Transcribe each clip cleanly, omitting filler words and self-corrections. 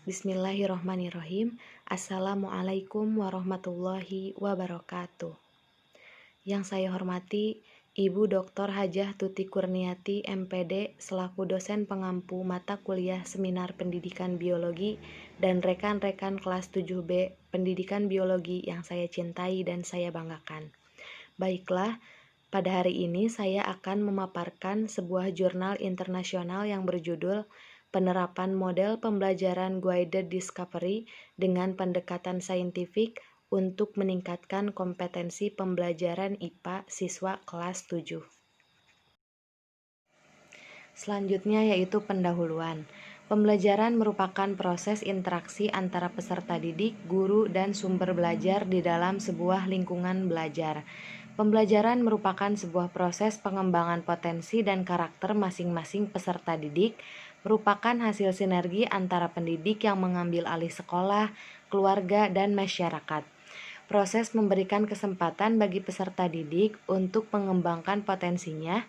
Bismillahirrohmanirrohim. Assalamualaikum warahmatullahi wabarakatuh. Yang saya hormati Ibu Dr. Hajah Tuti Kurniati, MPD, selaku dosen pengampu mata kuliah Seminar Pendidikan Biologi dan rekan-rekan kelas 7B Pendidikan Biologi yang saya cintai dan saya banggakan. Baiklah, pada hari ini saya akan memaparkan sebuah jurnal internasional yang berjudul Penerapan Model Pembelajaran Guided Discovery dengan Pendekatan Saintifik untuk Meningkatkan Kompetensi Pembelajaran IPA Siswa Kelas 7. Selanjutnya yaitu pendahuluan. Pembelajaran merupakan proses interaksi antara peserta didik, guru, dan sumber belajar di dalam sebuah lingkungan belajar. Pembelajaran merupakan sebuah proses pengembangan potensi dan karakter masing-masing peserta didik, merupakan hasil sinergi antara pendidik yang mengambil alih sekolah, keluarga, dan masyarakat. Proses memberikan kesempatan bagi peserta didik untuk mengembangkan potensinya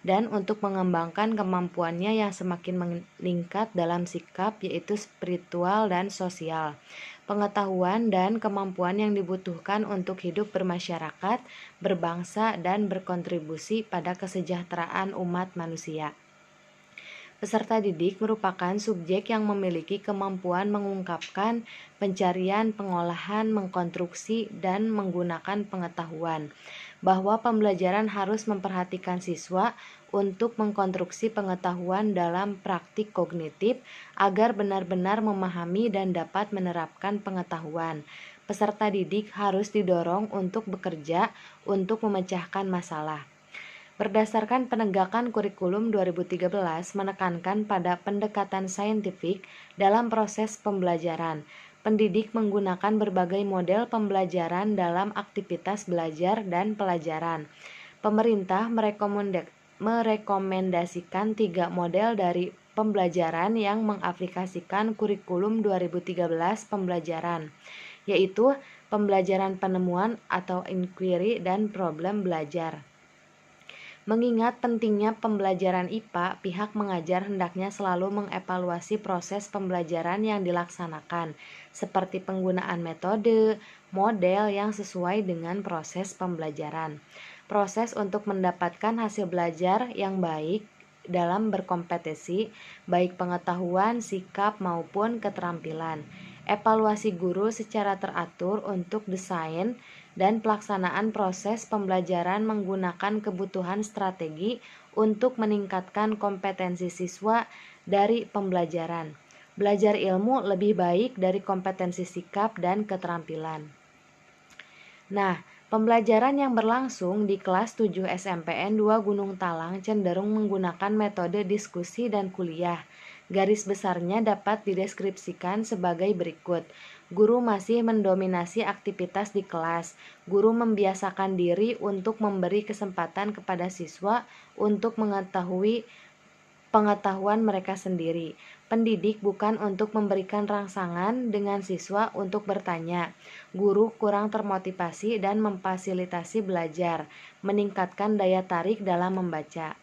dan untuk mengembangkan kemampuannya yang semakin meningkat dalam sikap, yaitu spiritual dan sosial, pengetahuan dan kemampuan yang dibutuhkan untuk hidup bermasyarakat, berbangsa, dan berkontribusi pada kesejahteraan umat manusia. Peserta didik merupakan subjek yang memiliki kemampuan mengungkapkan, pencarian, pengolahan, mengkonstruksi, dan menggunakan pengetahuan. Bahwa pembelajaran harus memperhatikan siswa untuk mengkonstruksi pengetahuan dalam praktik kognitif agar benar-benar memahami dan dapat menerapkan pengetahuan. Peserta didik harus didorong untuk bekerja untuk memecahkan masalah. Berdasarkan penegakan kurikulum 2013 menekankan pada pendekatan saintifik dalam proses pembelajaran. Pendidik menggunakan berbagai model pembelajaran dalam aktivitas belajar dan pelajaran. Pemerintah merekomendasikan 3 model dari pembelajaran yang mengaplikasikan kurikulum 2013 pembelajaran, yaitu pembelajaran penemuan atau inquiry dan problem belajar. Mengingat pentingnya pembelajaran IPA, pihak mengajar hendaknya selalu mengevaluasi proses pembelajaran yang dilaksanakan, seperti penggunaan metode, model yang sesuai dengan proses pembelajaran. Proses untuk mendapatkan hasil belajar yang baik dalam berkompetisi, baik pengetahuan, sikap, maupun keterampilan. Evaluasi guru secara teratur untuk desain dan pelaksanaan proses pembelajaran menggunakan kebutuhan strategi untuk meningkatkan kompetensi siswa dari pembelajaran. Belajar ilmu lebih baik dari kompetensi sikap dan keterampilan. Nah, pembelajaran yang berlangsung di kelas 7 SMPN 2 Gunung Talang cenderung menggunakan metode diskusi dan kuliah. Garis besarnya dapat dideskripsikan sebagai berikut. Guru masih mendominasi aktivitas di kelas. Guru membiasakan diri untuk memberi kesempatan kepada siswa untuk mengetahui pengetahuan mereka sendiri. Pendidik bukan untuk memberikan rangsangan dengan siswa untuk bertanya. Guru kurang termotivasi dan memfasilitasi belajar, meningkatkan daya tarik dalam membaca.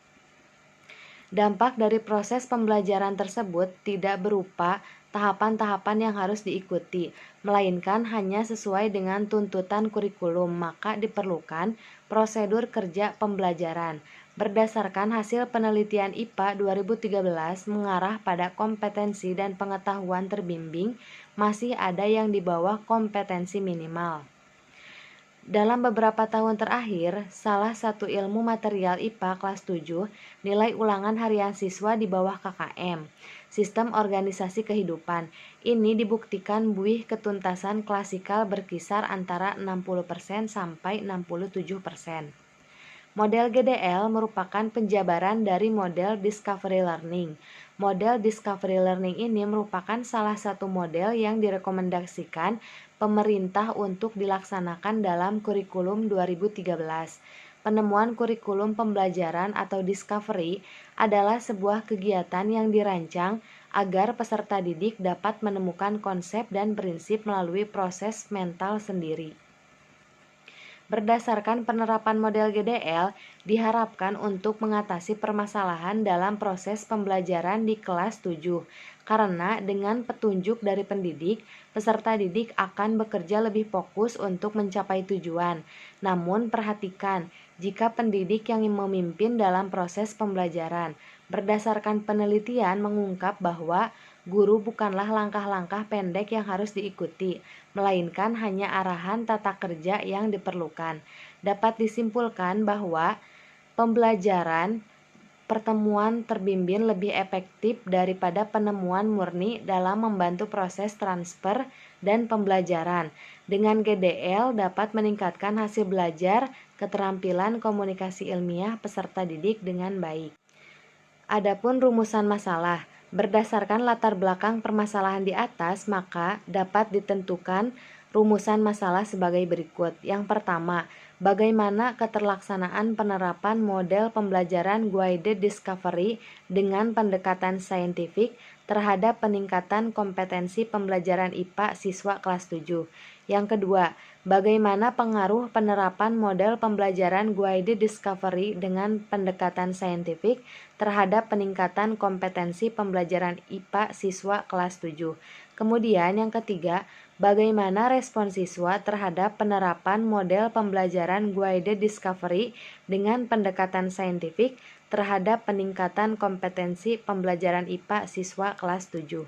Dampak dari proses pembelajaran tersebut tidak berupa tahapan-tahapan yang harus diikuti, melainkan hanya sesuai dengan tuntutan kurikulum, maka diperlukan prosedur kerja pembelajaran. Berdasarkan hasil penelitian IPA 2013 mengarah pada kompetensi dan pengetahuan terbimbing, masih ada yang di bawah kompetensi minimal. Dalam beberapa tahun terakhir, salah satu ilmu material IPA kelas 7, nilai ulangan harian siswa di bawah KKM, Sistem Organisasi Kehidupan. Ini dibuktikan buih ketuntasan klasikal berkisar antara 60% sampai 67%. Model GDL merupakan penjabaran dari model Discovery Learning. Model Discovery Learning ini merupakan salah satu model yang direkomendasikan pemerintah untuk dilaksanakan dalam kurikulum 2013. Penemuan kurikulum pembelajaran atau discovery adalah sebuah kegiatan yang dirancang agar peserta didik dapat menemukan konsep dan prinsip melalui proses mental sendiri. Berdasarkan penerapan model GDL, diharapkan untuk mengatasi permasalahan dalam proses pembelajaran di kelas 7. karena dengan petunjuk dari pendidik, peserta didik akan bekerja lebih fokus untuk mencapai tujuan. Namun perhatikan, jika pendidik yang memimpin dalam proses pembelajaran, berdasarkan penelitian mengungkap bahwa guru bukanlah langkah-langkah pendek yang harus diikuti, melainkan hanya arahan tata kerja yang diperlukan. Dapat disimpulkan bahwa pembelajaran pertemuan terbimbing lebih efektif daripada penemuan murni dalam membantu proses transfer dan pembelajaran. Dengan GDL dapat meningkatkan hasil belajar, keterampilan komunikasi ilmiah peserta didik dengan baik. Adapun rumusan masalah, berdasarkan latar belakang permasalahan di atas, maka dapat ditentukan rumusan masalah sebagai berikut. Yang pertama, bagaimana keterlaksanaan penerapan model pembelajaran guided discovery dengan pendekatan saintifik terhadap peningkatan kompetensi pembelajaran IPA siswa kelas 7. Yang kedua, bagaimana pengaruh penerapan model pembelajaran guided discovery dengan pendekatan saintifik terhadap peningkatan kompetensi pembelajaran IPA siswa kelas 7. Kemudian yang ketiga, bagaimana respon siswa terhadap penerapan model pembelajaran guided discovery dengan pendekatan saintifik terhadap peningkatan kompetensi pembelajaran IPA siswa kelas 7.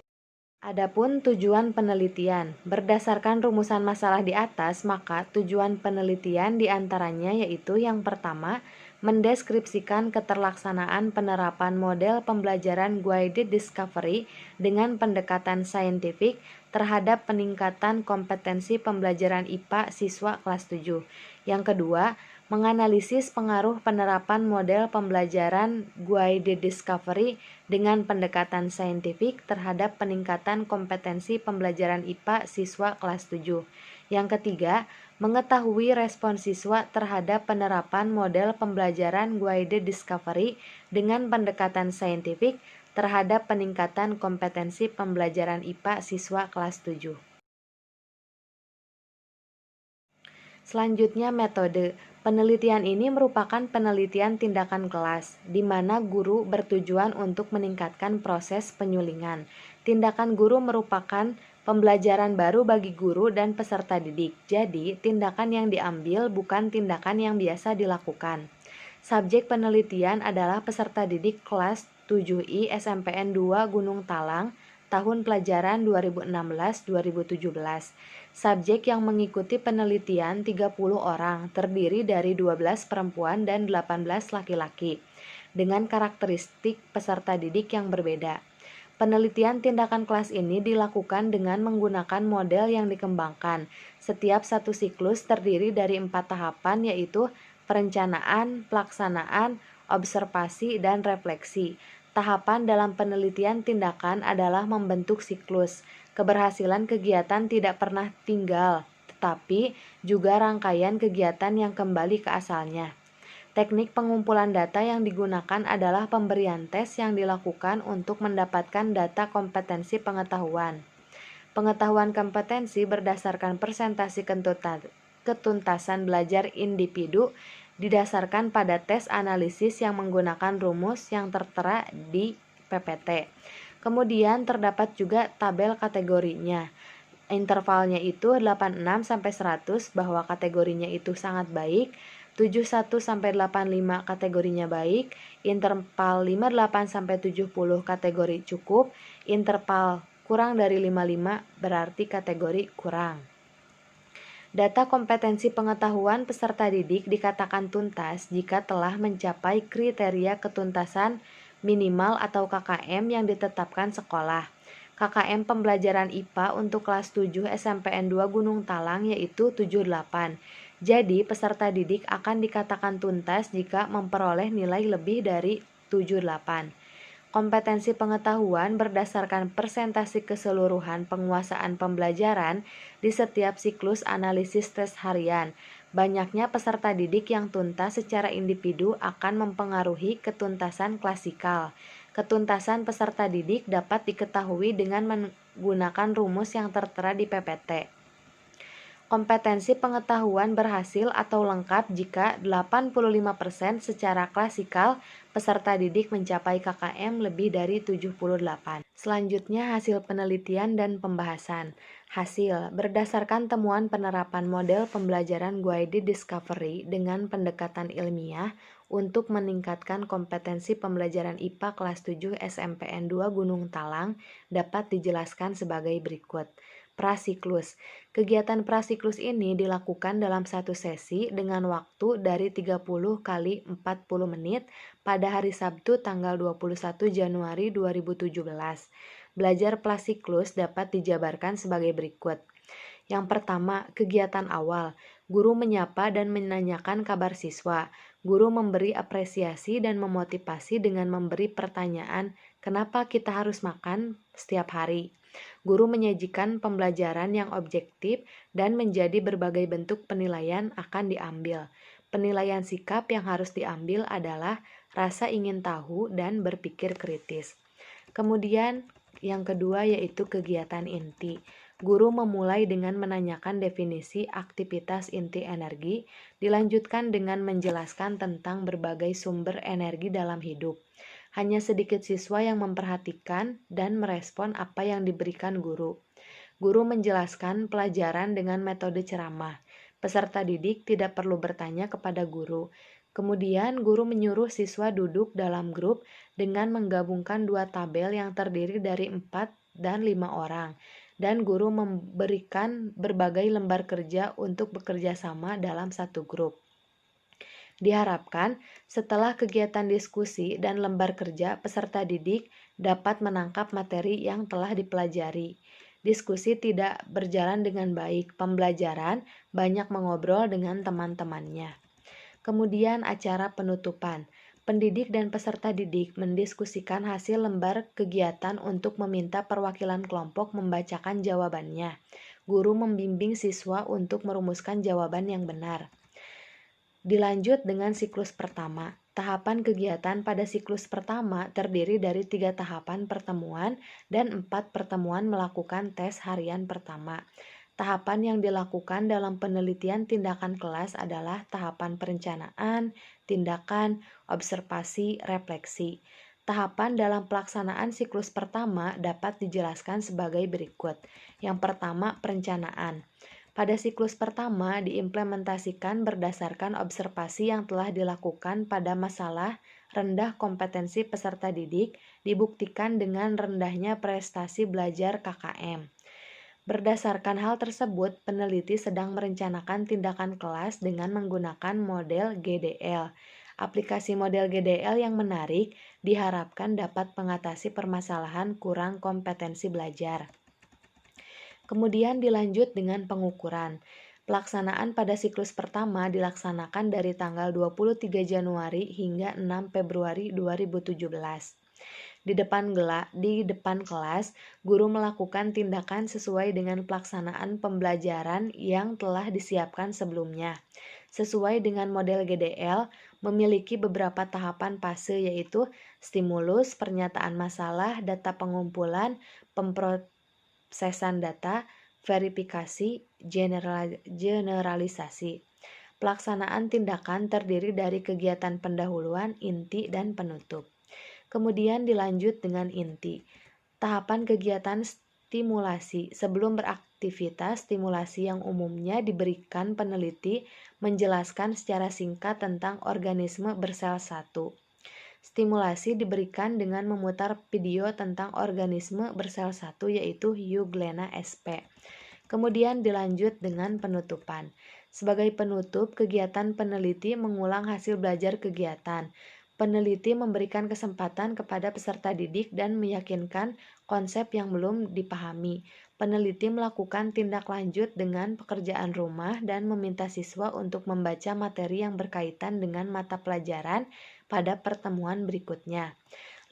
Adapun tujuan penelitian, berdasarkan rumusan masalah di atas, maka tujuan penelitian diantaranya yaitu yang pertama, mendeskripsikan keterlaksanaan penerapan model pembelajaran guided discovery dengan pendekatan saintifik terhadap peningkatan kompetensi pembelajaran IPA siswa kelas 7. Yang kedua, menganalisis pengaruh penerapan model pembelajaran guided discovery dengan pendekatan saintifik terhadap peningkatan kompetensi pembelajaran IPA siswa kelas 7. Yang ketiga, mengetahui respon siswa terhadap penerapan model pembelajaran guided discovery dengan pendekatan saintifik terhadap peningkatan kompetensi pembelajaran IPA siswa kelas 7. Selanjutnya metode. Penelitian ini merupakan penelitian tindakan kelas, di mana guru bertujuan untuk meningkatkan proses penyulingan. Tindakan guru merupakan pembelajaran baru bagi guru dan peserta didik. Jadi, tindakan yang diambil bukan tindakan yang biasa dilakukan. Subjek penelitian adalah peserta didik kelas 7I SMPN 2 Gunung Talang, tahun pelajaran 2016-2017. Subjek yang mengikuti penelitian 30 orang, terdiri dari 12 perempuan dan 18 laki-laki, dengan karakteristik peserta didik yang berbeda. Penelitian tindakan kelas ini dilakukan dengan menggunakan model yang dikembangkan. Setiap satu siklus terdiri dari 4 tahapan, yaitu perencanaan, pelaksanaan, observasi, dan refleksi. Tahapan dalam penelitian tindakan adalah membentuk siklus. Keberhasilan kegiatan tidak pernah tinggal, tetapi juga rangkaian kegiatan yang kembali ke asalnya. Teknik pengumpulan data yang digunakan adalah pemberian tes yang dilakukan untuk mendapatkan data kompetensi pengetahuan. Pengetahuan kompetensi berdasarkan persentase ketuntasan belajar individu didasarkan pada tes analisis yang menggunakan rumus yang tertera di PPT. Kemudian terdapat juga tabel kategorinya. Intervalnya itu 86 sampai 100 bahwa kategorinya itu sangat baik, 71 sampai 85 kategorinya baik, interval 58 sampai 70 kategori cukup, interval kurang dari 55 berarti kategori kurang. Data kompetensi pengetahuan peserta didik dikatakan tuntas jika telah mencapai kriteria ketuntasan minimal atau KKM yang ditetapkan sekolah. KKM pembelajaran IPA untuk kelas 7 SMPN 2 Gunung Talang yaitu 78. Jadi peserta didik akan dikatakan tuntas jika memperoleh nilai lebih dari 78. Kompetensi pengetahuan berdasarkan persentase keseluruhan penguasaan pembelajaran di setiap siklus analisis tes harian. Banyaknya peserta didik yang tuntas secara individu akan mempengaruhi ketuntasan klasikal. Ketuntasan peserta didik dapat diketahui dengan menggunakan rumus yang tertera di PPT. Kompetensi pengetahuan berhasil atau lengkap jika 85% secara klasikal peserta didik mencapai KKM lebih dari 78. Selanjutnya hasil penelitian dan pembahasan. Hasil, berdasarkan temuan penerapan model pembelajaran guided discovery dengan pendekatan ilmiah untuk meningkatkan kompetensi pembelajaran IPA kelas 7 SMPN 2 Gunung Talang dapat dijelaskan sebagai berikut. Prasiklus. Kegiatan prasiklus ini dilakukan dalam satu sesi dengan waktu dari 30 kali 40 menit pada hari Sabtu tanggal 21 Januari 2017. Belajar prasiklus dapat dijabarkan sebagai berikut. Yang pertama, kegiatan awal. Guru menyapa dan menanyakan kabar siswa. Guru memberi apresiasi dan memotivasi dengan memberi pertanyaan, kenapa kita harus makan setiap hari? Guru menyajikan pembelajaran yang objektif dan menjadi berbagai bentuk penilaian akan diambil. Penilaian sikap yang harus diambil adalah rasa ingin tahu dan berpikir kritis. Kemudian yang kedua yaitu kegiatan inti. Guru memulai dengan menanyakan definisi aktivitas inti energi, dilanjutkan dengan menjelaskan tentang berbagai sumber energi dalam hidup. Hanya sedikit siswa yang memperhatikan dan merespon apa yang diberikan guru. Guru menjelaskan pelajaran dengan metode ceramah. Peserta didik tidak perlu bertanya kepada guru. Kemudian guru menyuruh siswa duduk dalam grup dengan menggabungkan dua tabel yang terdiri dari 4 dan 5 orang. Dan guru memberikan berbagai lembar kerja untuk bekerja sama dalam satu grup. Diharapkan setelah kegiatan diskusi dan lembar kerja, peserta didik dapat menangkap materi yang telah dipelajari. Diskusi tidak berjalan dengan baik, pembelajaran banyak mengobrol dengan teman-temannya. Kemudian acara penutupan. Pendidik dan peserta didik mendiskusikan hasil lembar kegiatan untuk meminta perwakilan kelompok membacakan jawabannya. Guru membimbing siswa untuk merumuskan jawaban yang benar. Dilanjut dengan siklus pertama. Tahapan kegiatan pada siklus pertama terdiri dari 3 tahapan pertemuan dan 4 pertemuan melakukan tes harian pertama. Tahapan yang dilakukan dalam penelitian tindakan kelas adalah tahapan perencanaan, tindakan, observasi, refleksi. Tahapan dalam pelaksanaan siklus pertama dapat dijelaskan sebagai berikut. Yang pertama, perencanaan. Pada siklus pertama diimplementasikan berdasarkan observasi yang telah dilakukan pada masalah rendah kompetensi peserta didik dibuktikan dengan rendahnya prestasi belajar KKM. Berdasarkan hal tersebut, peneliti sedang merencanakan tindakan kelas dengan menggunakan model GDL. Aplikasi model GDL yang menarik diharapkan dapat mengatasi permasalahan kurang kompetensi belajar. Kemudian dilanjut dengan pengukuran. Pelaksanaan pada siklus pertama dilaksanakan dari tanggal 23 Januari hingga 6 Februari 2017. Di depan kelas, guru melakukan tindakan sesuai dengan pelaksanaan pembelajaran yang telah disiapkan sebelumnya. Sesuai dengan model GDL, memiliki beberapa tahapan fase yaitu stimulus, pernyataan masalah, data pengumpulan, pemrosesan data, verifikasi, generalisasi. Pelaksanaan tindakan terdiri dari kegiatan pendahuluan, inti, dan penutup. Kemudian dilanjut dengan inti. Tahapan kegiatan stimulasi. Sebelum beraktivitas, stimulasi yang umumnya diberikan peneliti menjelaskan secara singkat tentang organisme bersel 1. Stimulasi diberikan dengan memutar video tentang organisme bersel 1 yaitu Euglena sp. Kemudian dilanjut dengan penutupan. Sebagai penutup, kegiatan peneliti mengulang hasil belajar kegiatan. Peneliti memberikan kesempatan kepada peserta didik dan meyakinkan konsep yang belum dipahami. Peneliti melakukan tindak lanjut dengan pekerjaan rumah dan meminta siswa untuk membaca materi yang berkaitan dengan mata pelajaran pada pertemuan berikutnya.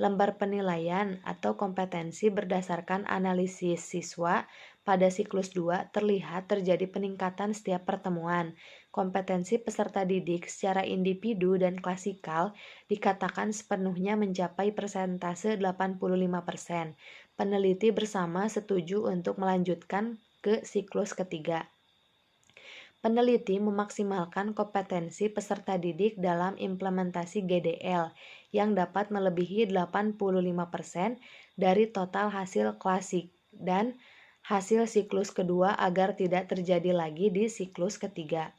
Lembar penilaian atau kompetensi berdasarkan analisis siswa pada siklus 2 terlihat terjadi peningkatan setiap pertemuan. Kompetensi peserta didik secara individu dan klasikal dikatakan sepenuhnya mencapai persentase 85%. Peneliti bersama setuju untuk melanjutkan ke siklus ketiga. Peneliti memaksimalkan kompetensi peserta didik dalam implementasi GDL yang dapat melebihi 85% dari total hasil klasik dan hasil siklus kedua agar tidak terjadi lagi di siklus ketiga.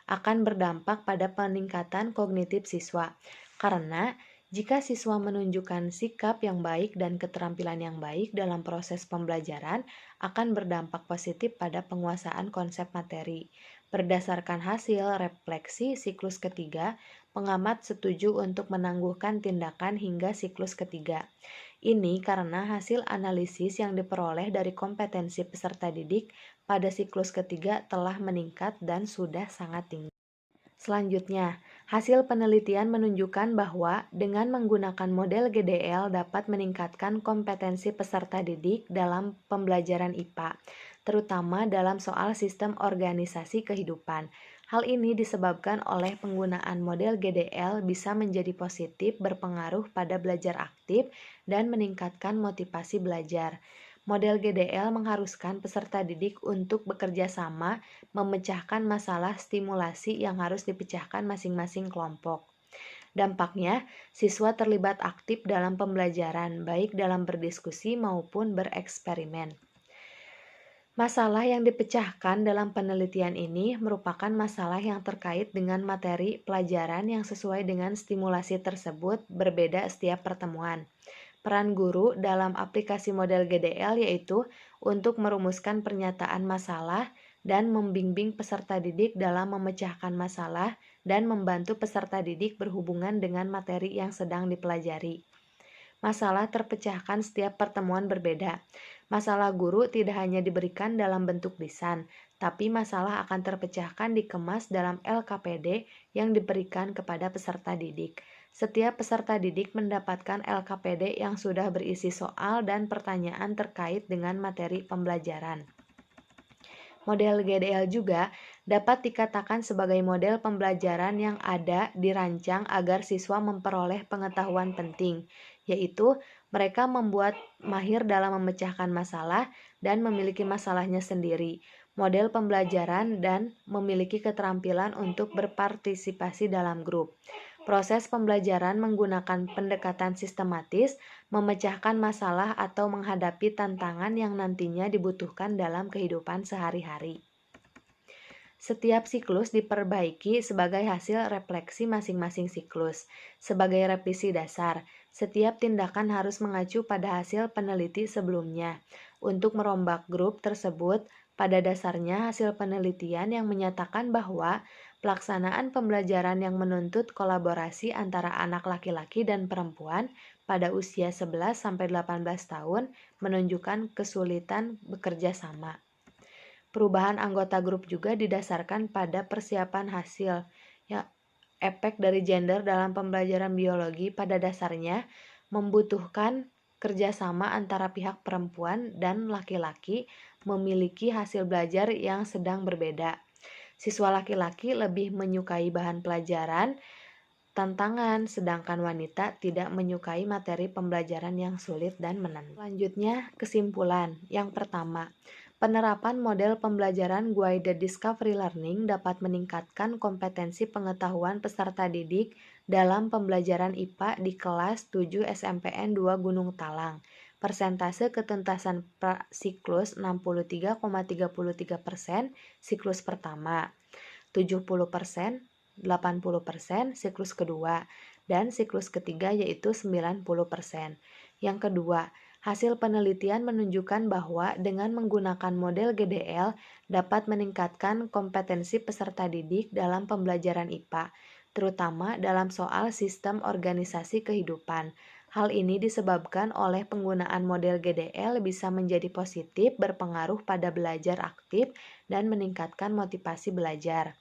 Akan berdampak pada peningkatan kognitif siswa, karena jika siswa menunjukkan sikap yang baik dan keterampilan yang baik dalam proses pembelajaran, akan berdampak positif pada penguasaan konsep materi. Berdasarkan hasil refleksi siklus ketiga, pengamat setuju untuk menangguhkan tindakan hingga siklus ketiga. Ini karena hasil analisis yang diperoleh dari kompetensi peserta didik pada siklus ketiga telah meningkat dan sudah sangat tinggi. Selanjutnya, hasil penelitian menunjukkan bahwa dengan menggunakan model GDL dapat meningkatkan kompetensi peserta didik dalam pembelajaran IPA, terutama dalam soal sistem organisasi kehidupan. Hal ini disebabkan oleh penggunaan model GDL bisa menjadi positif berpengaruh pada belajar aktif dan meningkatkan motivasi belajar. Model GDL mengharuskan peserta didik untuk bekerja sama memecahkan masalah stimulasi yang harus dipecahkan masing-masing kelompok. Dampaknya, siswa terlibat aktif dalam pembelajaran, baik dalam berdiskusi maupun bereksperimen. Masalah yang dipecahkan dalam penelitian ini merupakan masalah yang terkait dengan materi pelajaran yang sesuai dengan stimulasi tersebut berbeda setiap pertemuan. Peran guru dalam aplikasi model GDL yaitu untuk merumuskan pernyataan masalah dan membimbing peserta didik dalam memecahkan masalah dan membantu peserta didik berhubungan dengan materi yang sedang dipelajari. Masalah terpecahkan setiap pertemuan berbeda. Masalah guru tidak hanya diberikan dalam bentuk lisan, tapi masalah akan terpecahkan dikemas dalam LKPD yang diberikan kepada peserta didik. Setiap peserta didik mendapatkan LKPD yang sudah berisi soal dan pertanyaan terkait dengan materi pembelajaran. Model GDL juga dapat dikatakan sebagai model pembelajaran yang ada dirancang agar siswa memperoleh pengetahuan penting, yaitu mereka membuat mahir dalam memecahkan masalah dan memiliki masalahnya sendiri, model pembelajaran dan memiliki keterampilan untuk berpartisipasi dalam grup. Proses pembelajaran menggunakan pendekatan sistematis, memecahkan masalah atau menghadapi tantangan yang nantinya dibutuhkan dalam kehidupan sehari-hari. Setiap siklus diperbaiki sebagai hasil refleksi masing-masing siklus. Sebagai revisi dasar, setiap tindakan harus mengacu pada hasil peneliti sebelumnya. Untuk merombak grup tersebut, pada dasarnya hasil penelitian yang menyatakan bahwa pelaksanaan pembelajaran yang menuntut kolaborasi antara anak laki-laki dan perempuan pada usia 11-18 tahun menunjukkan kesulitan bekerja sama. Perubahan anggota grup juga didasarkan pada persiapan hasil. Ya, efek dari gender dalam pembelajaran biologi pada dasarnya membutuhkan kerjasama antara pihak perempuan dan laki-laki memiliki hasil belajar yang sedang berbeda. Siswa laki-laki lebih menyukai bahan pelajaran tantangan, sedangkan wanita tidak menyukai materi pembelajaran yang sulit dan menantang. Selanjutnya, kesimpulan. Yang pertama, penerapan model pembelajaran guided discovery learning dapat meningkatkan kompetensi pengetahuan peserta didik dalam pembelajaran IPA di kelas 7 SMPN 2 Gunung Talang. Persentase ketuntasan siklus 63,33% siklus pertama, 70%, 80% siklus kedua, dan siklus ketiga yaitu 90%. Yang kedua, hasil penelitian menunjukkan bahwa dengan menggunakan model GDL dapat meningkatkan kompetensi peserta didik dalam pembelajaran IPA, terutama dalam soal sistem organisasi kehidupan. Hal ini disebabkan oleh penggunaan model GDL bisa menjadi positif berpengaruh pada belajar aktif dan meningkatkan motivasi belajar.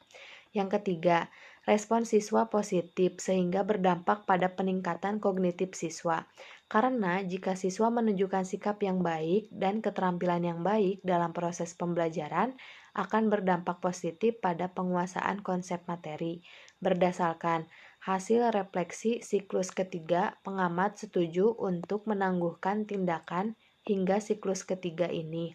Yang ketiga, respon siswa positif sehingga berdampak pada peningkatan kognitif siswa. Karena jika siswa menunjukkan sikap yang baik dan keterampilan yang baik dalam proses pembelajaran, akan berdampak positif pada penguasaan konsep materi. Berdasarkan hasil refleksi siklus ketiga, pengamat setuju untuk menangguhkan tindakan hingga siklus ketiga ini.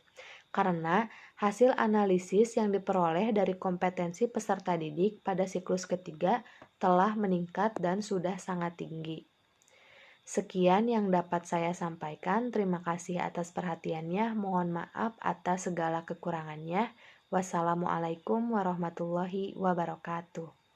karena hasil analisis yang diperoleh dari kompetensi peserta didik pada siklus ketiga telah meningkat dan sudah sangat tinggi. Sekian yang dapat saya sampaikan. Terima kasih atas perhatiannya. Mohon maaf atas segala kekurangannya. Wassalamualaikum warahmatullahi wabarakatuh.